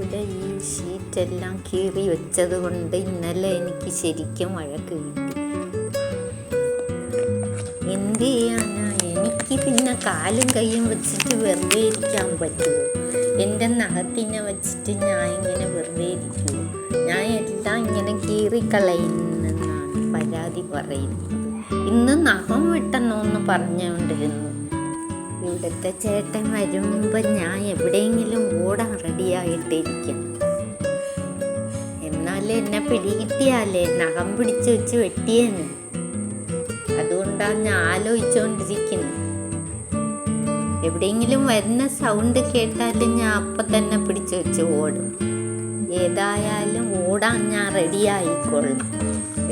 ഇവിടെ ഈ ഷീറ്റെല്ലാം കീറി വെച്ചത് കൊണ്ട് ഇന്നലെ എനിക്ക് ശരിക്കും വഴക്ക് കിട്ടി. എന്ത് ചെയ്യാനാ, എനിക്ക് പിന്നെ കാലും കൈയും വെച്ചിട്ട് വെറുതെ ഇരിക്കാൻ പറ്റുമോ? എൻ്റെ നഖത്തിനെ വെച്ചിട്ട് ഞാൻ ഇങ്ങനെ വെറുതെ ഇരിക്കുമോ? ഞാൻ എല്ലാം ഇങ്ങനെ കീറിക്കളയുന്നെന്നാണ് പരാതി പറയുന്നത്. ഇന്ന് നഖം വെട്ടണമെന്ന് പറഞ്ഞുകൊണ്ടിരുന്നു. ഇവിടുത്തെ ചേട്ടൻ വരുമ്പോൾ ഞാൻ എവിടെയെങ്കിലും ഓടാൻ റെഡിയായിട്ടിരിക്കണം. എന്നാലും എന്നെ പിടികിട്ടിയാലേ നഖം പിടിച്ച് വെച്ച് വെട്ടിയേന്. അതുകൊണ്ടാണ് ഞാൻ ആലോചിച്ചുകൊണ്ടിരിക്കുന്നത്. എവിടെയെങ്കിലും വരുന്ന സൗണ്ട് കേട്ടാലും ഞാൻ അപ്പം തന്നെ പിടിച്ച് വെച്ച് ഓടും. ഏതായാലും ഓടാൻ ഞാൻ റെഡിയായിക്കൊള്ളും.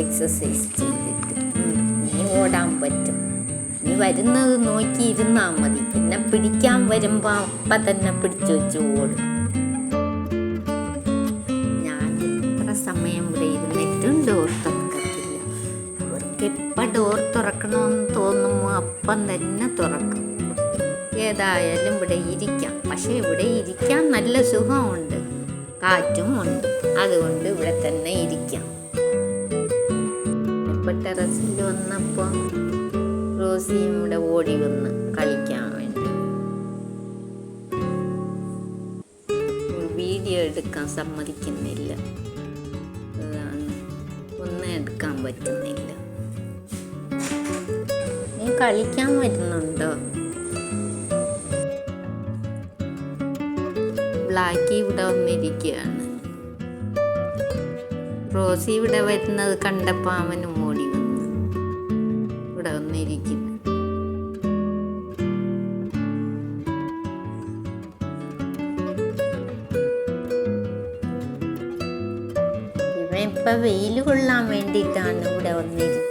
എക്സസൈസ് ചെയ്തിട്ട് ഇനി ഓടാൻ പറ്റും. നീ വരുന്നത് നോക്കിയിരുന്നാൽ മതി. എന്നെ പിടിക്കാൻ വരുമ്പോൾ അപ്പം തന്നെ പിടിച്ചു വെച്ച് ഓടും. ഞാൻ എത്ര സമയം ഇവിടെ ഇരുന്നിട്ടും ഡോർ തുറക്കത്തില്ല. അവർക്ക് എപ്പം ഡോർ തുറക്കണമെന്ന് തോന്നുമ്പോൾ അപ്പം തന്നെ തുറക്കും. ഏതായാലും ഇവിടെ ഇരിക്കാം. പക്ഷെ ഇവിടെ ഇരിക്കാൻ നല്ല സുഖമുണ്ട്, കാറ്റും ഉണ്ട്. അതുകൊണ്ട് ഇവിടെ തന്നെ ഇരിക്കാം. ഇപ്പം ടെറസിൽ വന്നപ്പോൾ റോസിയും ഇവിടെ ഓടി വന്ന് കളിക്കാൻ വേണ്ടി. വീഡിയോ എടുക്കാൻ സമ്മതിക്കുന്നില്ല. അതാണ്, ഒന്നും എടുക്കാൻ പറ്റുന്നില്ല. നീ കളിക്കാൻ വരുന്നുണ്ടോ? ബ്ലാക്കി ഇവിടെ വന്നിരിക്കുകയാണ്. റോസി ഇവിടെ വരുന്നത് കണ്ടപ്പോൾ അവനും ഓടി വന്നു ഇവിടെ വന്നിരിക്കുന്നു. ഇവൻ ഇപ്പം വെയിൽ കൊള്ളാൻ വേണ്ടിയിട്ടാണ് ഇവിടെ വന്നിരിക്കുന്നത്.